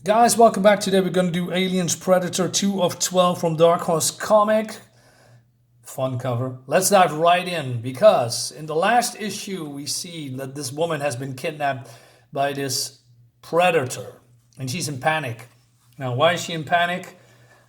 Guys, welcome back. Today we're going to do Aliens Predator 2 of 12 from Dark Horse Comic. Fun cover. Let's dive right in, because in the last issue we see that this woman has been kidnapped by this predator and she's in panic. Now, why is she in panic?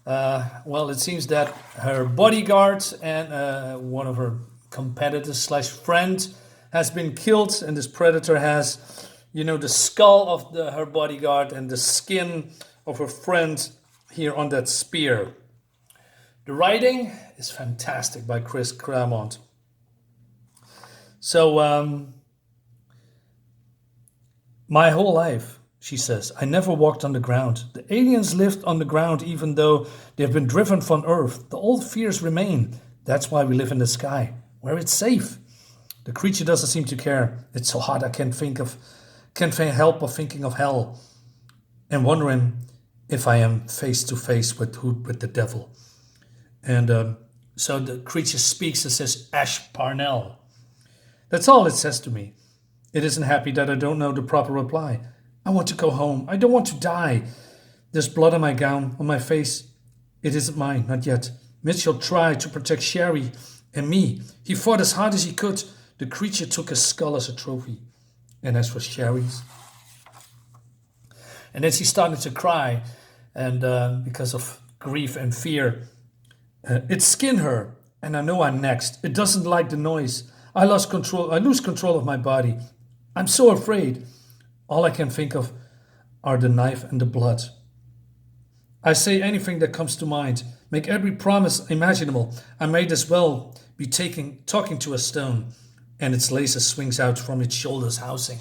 Well, it seems that her bodyguard and one of her competitors slash friend has been killed, and this predator has, the skull of her bodyguard and the skin of her friend here on that spear. The writing is fantastic by Chris Claremont. So, my whole life, she says, I never walked on the ground. The aliens lived on the ground even though they've been driven from Earth. The old fears remain. That's why we live in the sky, where it's safe. The creature doesn't seem to care. It's so hard I can't help but thinking of hell and wondering if I am face to face with the devil. And so the creature speaks and says, Ash Parnell. That's all it says to me. It isn't happy that I don't know the proper reply. I want to go home. I don't want to die. There's blood on my gown, on my face. It isn't mine, not yet. Mitchell tried to protect Sherry and me. He fought as hard as he could. The creature took his skull as a trophy. And as for Sherry's, and then she started to cry, and because of grief and fear, it skinned her, and I know I'm next. It doesn't like the noise. I lose control of my body. I'm so afraid. All I can think of are the knife and the blood. I say anything that comes to mind, make every promise imaginable. I might as well be talking to a stone, and its laser swings out from its shoulder's housing.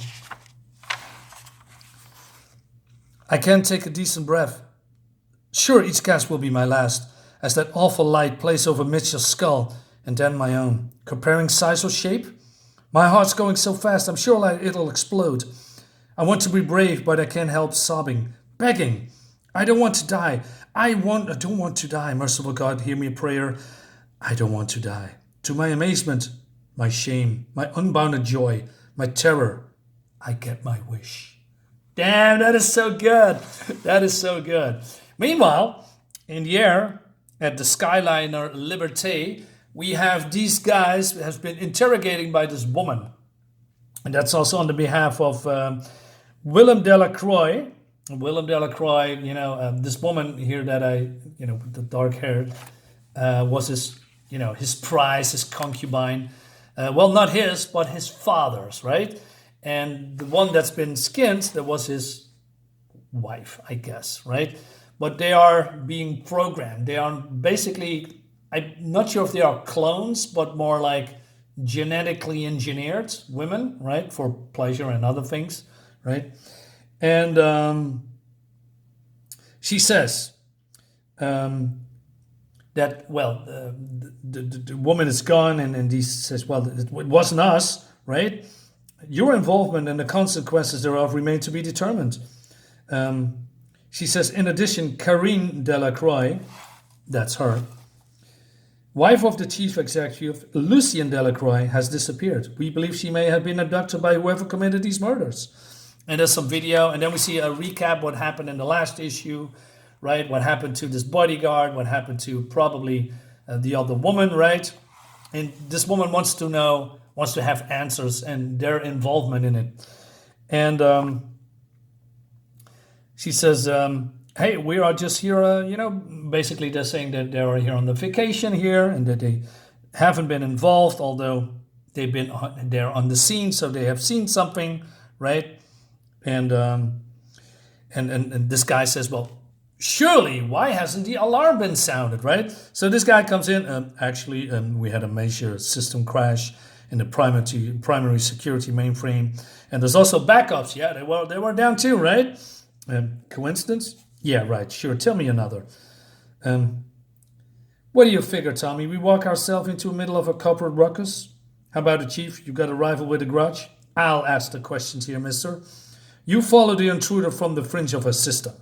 I can't take a decent breath. Sure, each gasp will be my last, as that awful light plays over Mitchell's skull and then my own. Comparing size or shape? My heart's going so fast, I'm sure it'll explode. I want to be brave, but I can't help sobbing, begging. I don't want to die. I don't want to die. Merciful God, hear me a prayer. I don't want to die. To my amazement, my shame, my unbounded joy, my terror, I get my wish. Damn, that is so good. That is so good. Meanwhile, in the air, at the Skyliner Liberté, we have these guys has been interrogating by this woman. And that's also on the behalf of Willem Delacroix. Willem Delacroix, this woman here that with the dark hair, was his prize, his concubine. Well, not his, but his father's, right? And the one that's been skinned, that was his wife, I guess, right? But they are being programmed. They are basically, I'm not sure if they are clones, but more like genetically engineered women, right? For pleasure and other things, right? And she says that, well, the woman is gone, and he says, well, it wasn't us, right? Your involvement and the consequences thereof remain to be determined. She says, in addition, Caryn Delacroix, that's her, wife of the chief executive, Lucien Delacroix, has disappeared. We believe she may have been abducted by whoever committed these murders. And there's some video, and then we see a recap what happened in the last issue, right? What happened to this bodyguard, what happened to probably the other woman, right? And this woman wants to have answers and their involvement in it. And she says, hey, we are just here, basically they're saying that they are here on the vacation here and that they haven't been involved, although they've been there on the scene, so they have seen something, right? And this guy says, well, surely, why hasn't the alarm been sounded, right? So this guy comes in, actually, we had a major system crash in the primary security mainframe. And there's also backups. Yeah, they were down too, right? Coincidence? Yeah, right. Sure. Tell me another. What do you figure, Tommy? We walk ourselves into the middle of a corporate ruckus? How about it, Chief? You got a rival with a grudge? I'll ask the questions here, mister. You follow the intruder from the fringe of a system.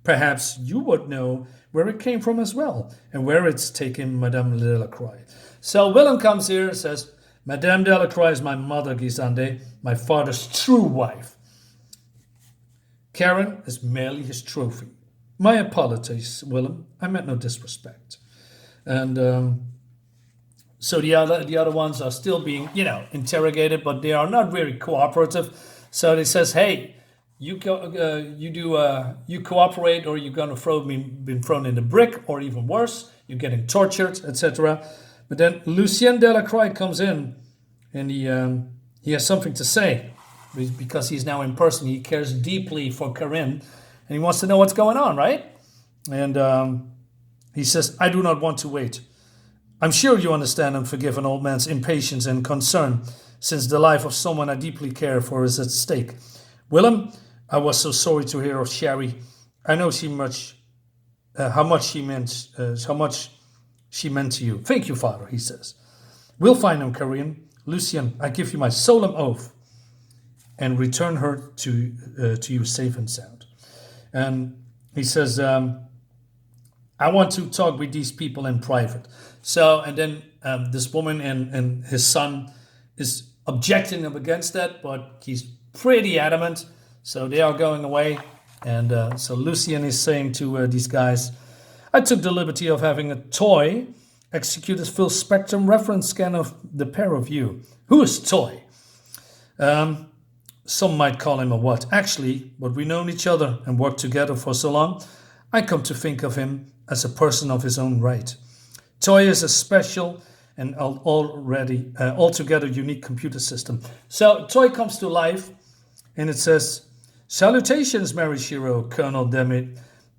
Perhaps you would know where it came from as well, and where it's taken Madame Delacroix. So Willem comes here and says, Madame Delacroix is my mother, Gisande, my father's true wife. Caryn is merely his trophy. My apologies, Willem. I meant no disrespect. And so the other ones are still being, interrogated, but they are not very cooperative. So they says, "Hey, you cooperate, or you're gonna been thrown in the brick, or even worse, you're getting tortured, etc." But then Lucien Delacroix comes in, and he has something to say because he's now in person. He cares deeply for Caryn, and he wants to know what's going on, right? And he says, "I do not want to wait. I'm sure you understand and forgive an old man's impatience and concern, since the life of someone I deeply care for is at stake. Willem, I was so sorry to hear of Sherry. I know how much she meant to you. Thank you, Father," he says. "We'll find him, Caryn. Lucien, I give you my solemn oath, and return her to you safe and sound." And he says, "I want to talk with these people in private." So, and then this woman and his son is objecting him against that, but he's pretty adamant. So they are going away. And so Lucien is saying to these guys, "I took the liberty of having a toy execute a full spectrum reference scan of the pair of you." Who is Toy? Some might call him a what? Actually, but we known each other and worked together for so long, I come to think of him as a person of his own right. Toy is a special and altogether unique computer system. So Toy comes to life, and it says, "Salutations, Mary Shiro, Colonel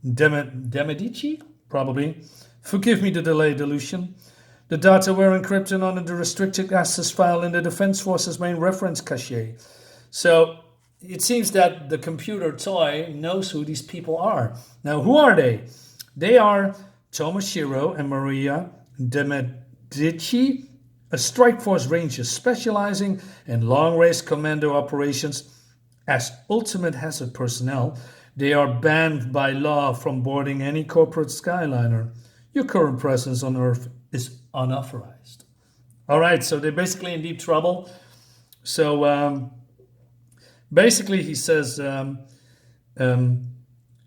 Demedici, probably. Forgive me the delay, Delusion. The data were encrypted under the restricted access file in the Defense Force's main reference cache." So it seems that the computer Toy knows who these people are. Now, who are they? They are Tomoshiro and Maria Demedici, a strike force ranger specializing in long-range commando operations. As ultimate hazard personnel, they are banned by law from boarding any corporate skyliner. Your current presence on Earth is unauthorized. All right, so they're basically in deep trouble. So basically he says,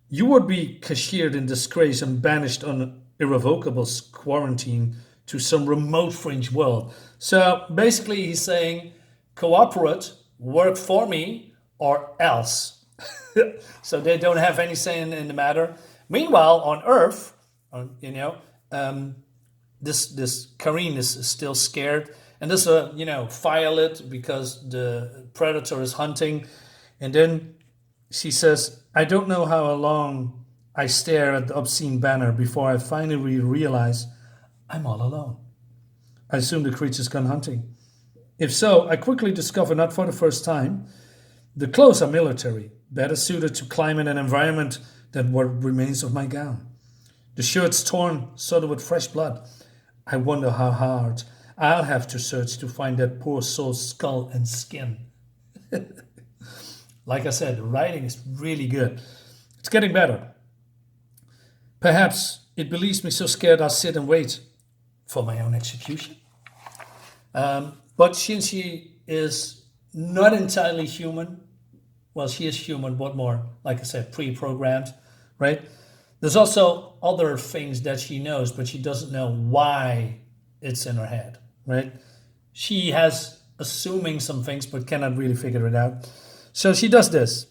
"You would be cashiered in disgrace and banished on irrevocable quarantine to some remote fringe world." So basically he's saying, cooperate, work for me, or else. So they don't have any say in the matter. Meanwhile, on Earth, this Caryn is still scared, and there's a violet because the predator is hunting, and then she says, "I don't know how long I stare at the obscene banner before I finally realize I'm all alone. I assume the creature's gone hunting. If so, I quickly discover, not for the first time, the clothes are military, better suited to climate and environment than what remains of my gown. The shirt's torn, soaked with fresh blood. I wonder how hard I'll have to search to find that poor soul's skull and skin." Like I said, the writing is really good. It's getting better. "Perhaps it believes me so scared I'll sit and wait for my own execution." But since she is not entirely human, well, she is human, but more, like I said, pre-programmed, right? There's also other things that she knows, but she doesn't know why it's in her head, right? She has assuming some things, but cannot really figure it out. So she does this.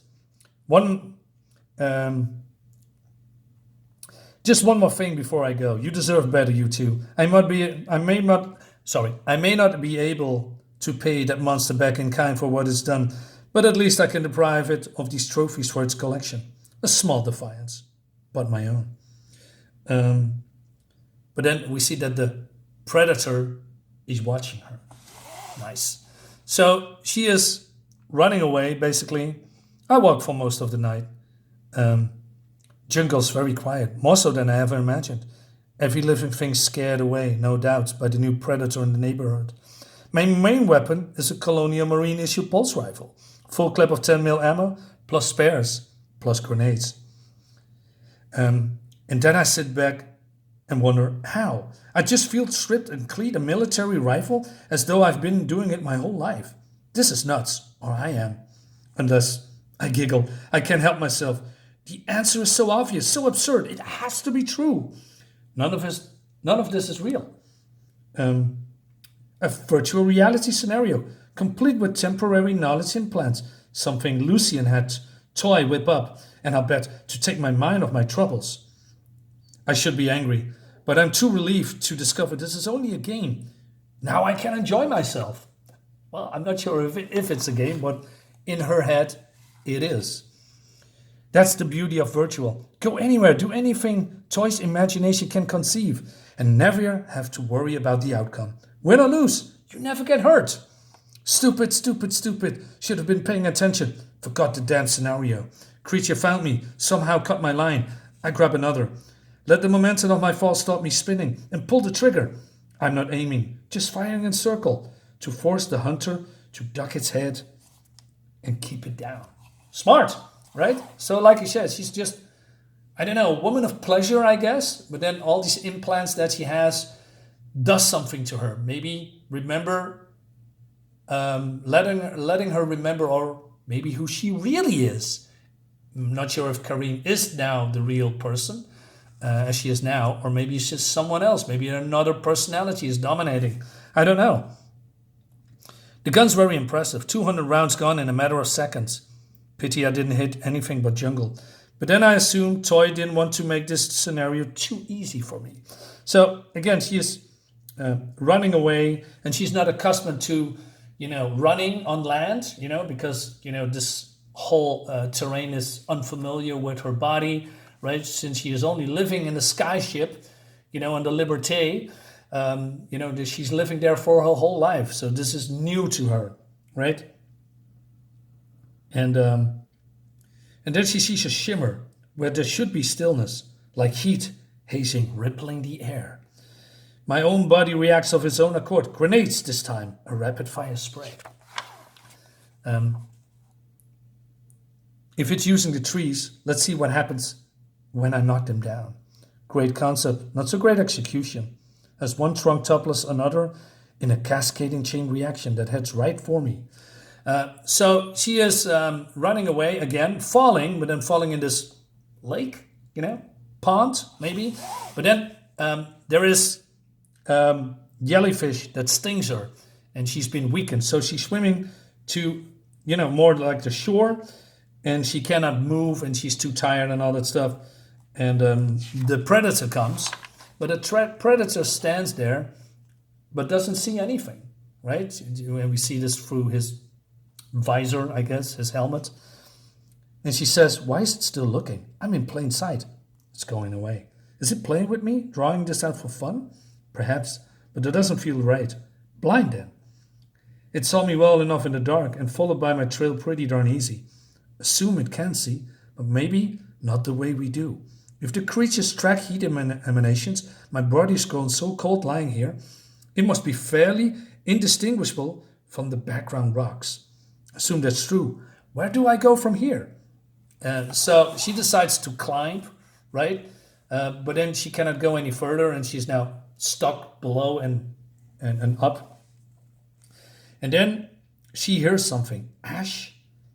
Just one more thing before I go. You deserve better, you two. I may not be able to pay that monster back in kind for what it's done, but at least I can deprive it of these trophies for its collection. A small defiance, but my own. But then we see that the predator is watching her. Nice. So she is running away, basically. I walked for most of the night. Jungle's very quiet, more so than I ever imagined. Every living thing scared away, no doubt, by the new predator in the neighborhood. My main weapon is a Colonial Marine issue pulse rifle. Full clip of 10mm ammo, plus spares, plus grenades. And then I sit back and wonder how. I just field stripped and cleaned a military rifle as though I've been doing it my whole life. This is nuts, or I am. Unless I giggle. I can't help myself. The answer is so obvious, so absurd. It has to be true. None of this, none of this is real. Um, a virtual reality scenario, complete with temporary knowledge implants, something Lucian had toy whip up, and I'll bet to take my mind off my troubles. I should be angry, but I'm too relieved to discover this is only a game. Now I can enjoy myself. Well, I'm not sure if it's a game, but in her head, it is. That's the beauty of virtual. Go anywhere, do anything Toy's imagination can conceive, and never have to worry about the outcome. Win or lose, you never get hurt. Stupid, stupid, stupid. Should have been paying attention. Forgot the damn scenario. Creature found me, somehow cut my line. I grab another. Let the momentum of my fall stop me spinning, and pull the trigger. I'm not aiming, just firing in circle, to force the hunter to duck its head and keep it down. Smart, right? So like you said, she's just, I don't know, a woman of pleasure, I guess. But then all these implants that she has does something to her. Maybe remember, letting her remember, or maybe who she really is. I'm not sure if Caryn is now the real person, as she is now, or maybe it's just someone else. Maybe another personality is dominating. I don't know. The gun's very impressive. 200 rounds gone in a matter of seconds. Pity I didn't hit anything but jungle. But then I assumed Toy didn't want to make this scenario too easy for me. So again, she is running away, and she's not accustomed to, running on land, because, this whole terrain is unfamiliar with her body, right? Since she is only living in a sky ship, on the Liberté, she's living there for her whole life. So this is new to her, right? And then she sees a shimmer where there should be stillness, like heat hazing, rippling the air. My own body reacts of its own accord. Grenades this time, a rapid-fire spray. If it's using the trees, let's see what happens when I knock them down. Great concept, not so great execution. As one trunk topples another in a cascading chain reaction that heads right for me. So she is running away again, falling, but then falling in this lake, pond maybe. But then there is jellyfish that stings her, and she's been weakened. So she's swimming to, more like the shore, and she cannot move, and she's too tired and all that stuff. And the predator comes, but the predator stands there, but doesn't see anything, right? And we see this through his visor, I guess, his helmet. And she says, why is it still looking? I'm in plain sight. It's going away. Is it playing with me, drawing this out for fun? Perhaps, but that doesn't feel right. Blind then. It saw me well enough in the dark and followed by my trail pretty darn easy. Assume it can see, but maybe not the way we do. If the creatures track heat emanations, my body's grown so cold lying here, it must be fairly indistinguishable from the background rocks. Assume that's true. Where do I go from here? So she decides to climb, right? But then she cannot go any further, and she's now stuck below and up. And then she hears something. Ash,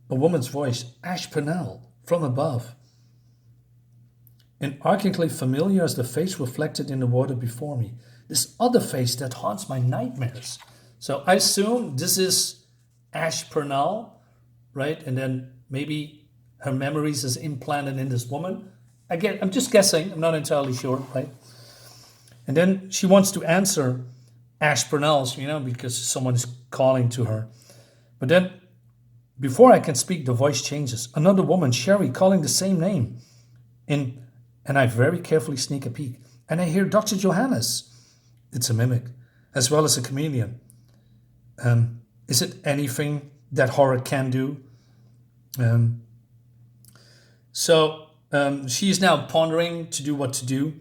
a woman's voice. Ash Purnell, from above. And archingly familiar as the face reflected in the water before me. This other face that haunts my nightmares. So I assume this is Ash Purnell, right? And then maybe her memories is implanted in this woman. Again, I'm just guessing. I'm not entirely sure, right? And then she wants to answer Ash Purnell's, because someone is calling to her. But then, before I can speak, the voice changes. Another woman, Sherry, calling the same name. And I very carefully sneak a peek. And I hear Dr. Johannes. It's a mimic, as well as a chameleon. Is it anything that horror can do? So she is now pondering to do what to do.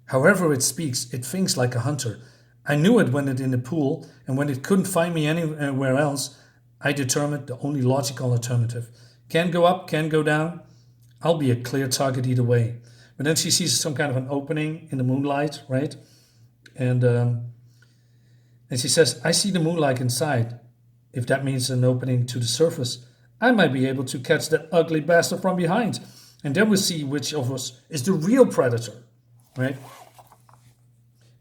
However it speaks, it thinks like a hunter. I knew it when it in the pool, and when it couldn't find me anywhere else, I determined the only logical alternative. Can go up, can go down. I'll be a clear target either way. But then she sees some kind of an opening in the moonlight, right? And she says, I see the moonlight inside. If that means an opening to the surface, I might be able to catch that ugly bastard from behind. And then we'll see which of us is the real predator, right?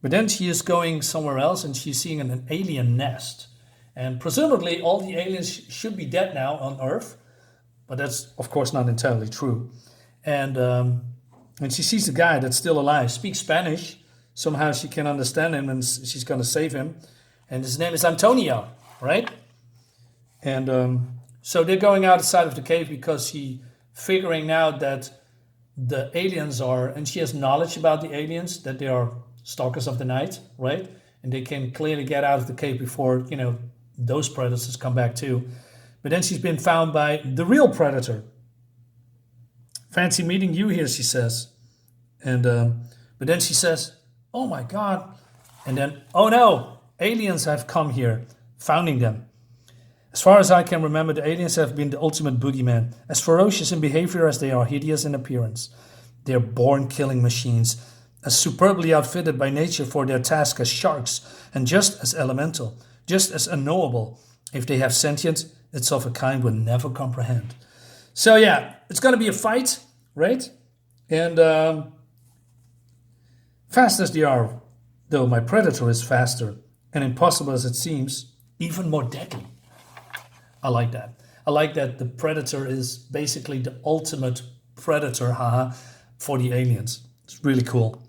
But then she is going somewhere else and she's seeing an alien nest. And presumably all the aliens should be dead now on Earth. But that's, of course, not entirely true. And she sees a guy that's still alive, speaks Spanish. Somehow she can understand him and she's going to save him. And his name is Antonio, right? And so they're going outside of the cave because she figuring out that the aliens are, and she has knowledge about the aliens, that they are stalkers of the night, right? And they can clearly get out of the cave before, those predators come back too. But then she's been found by the real predator. Fancy meeting you here, she says. And but then she says, oh my God. And then, oh no, aliens have come here, founding them. As far as I can remember, the aliens have been the ultimate boogeyman, as ferocious in behavior as they are hideous in appearance. They are born killing machines, as superbly outfitted by nature for their task as sharks, and just as elemental, just as unknowable. If they have sentience, it's of a kind we'll never comprehend. So yeah, it's going to be a fight, right? And fast as they are, though my predator is faster, and impossible as it seems, even more deadly. I like that. I like that the predator is basically the ultimate predator, for the aliens. It's really cool.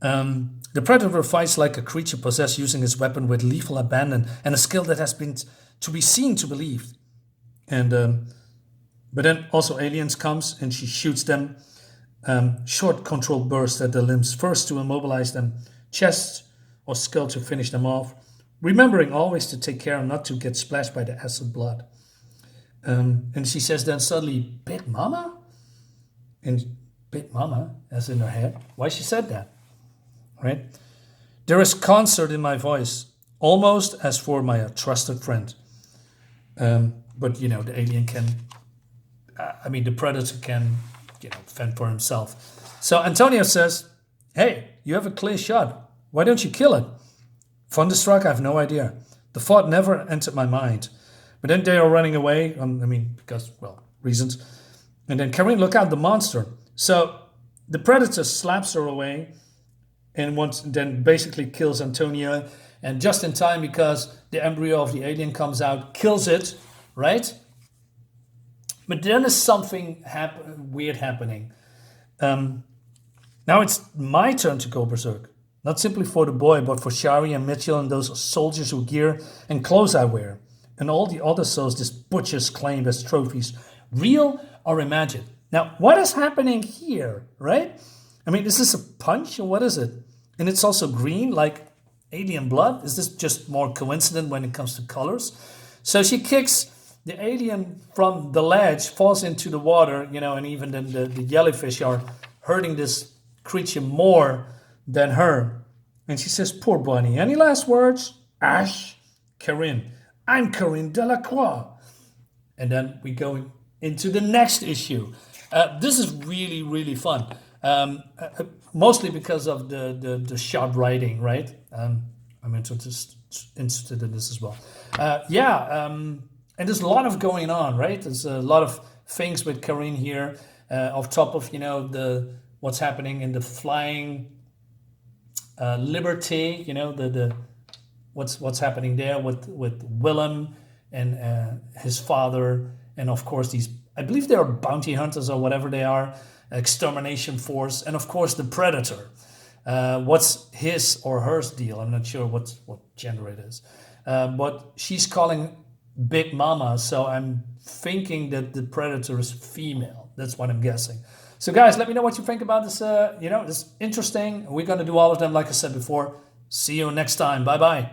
The predator fights like a creature possessed, using his weapon with lethal abandon and a skill that has been to be seen to believe. And but then also aliens comes and she shoots them. Short controlled bursts at the limbs, first to immobilize them, chest or skull to finish them off. Remembering always to take care not to get splashed by the acid blood. And she says then suddenly, Big Mama? And Big Mama, as in her head. Why she said that? Right? There is concert in my voice, almost as for my trusted friend. But, the alien can, the predator can, fend for himself. So Antonio says, hey, you have a clear shot. Why don't you kill it? Thunderstruck, I have no idea. The thought never entered my mind. But then they are running away, because, reasons. And then Caryn, look out, the monster. So the predator slaps her away and then basically kills Antonio. And just in time, because the embryo of the alien comes out, kills it, right? But then there's something weird happening. Now it's my turn to go berserk. Not simply for the boy, but for Shari and Mitchell and those soldiers who gear and clothes I wear. And all the other souls this butcher's claimed as trophies, real or imagined. Now, what is happening here, right? Is this a punch or what is it? And it's also green, like alien blood. Is this just more coincident when it comes to colors? So she kicks the alien from the ledge, falls into the water, and even then the jellyfish are hurting this creature more than her. And she says, poor bunny. Any last words? Ash, Caryn. I'm Caryn Delacroix. And then we go into the next issue. This is really, really fun. Mostly because of the sharp writing, right? I'm interested in this as well. And there's a lot of going on, right? There's a lot of things with Caryn here. Off top of, what's happening in the flying Liberty, what's happening there with Willem and his father, and of course these, I believe they are bounty hunters or whatever they are, extermination force, and of course the predator. What's his or hers deal? I'm not sure what gender it is, but she's calling Big Mama, so I'm thinking that the predator is female. That's what I'm guessing. So guys, let me know what you think about this. This is interesting. We're going to do all of them, like I said before. See you next time. Bye-bye.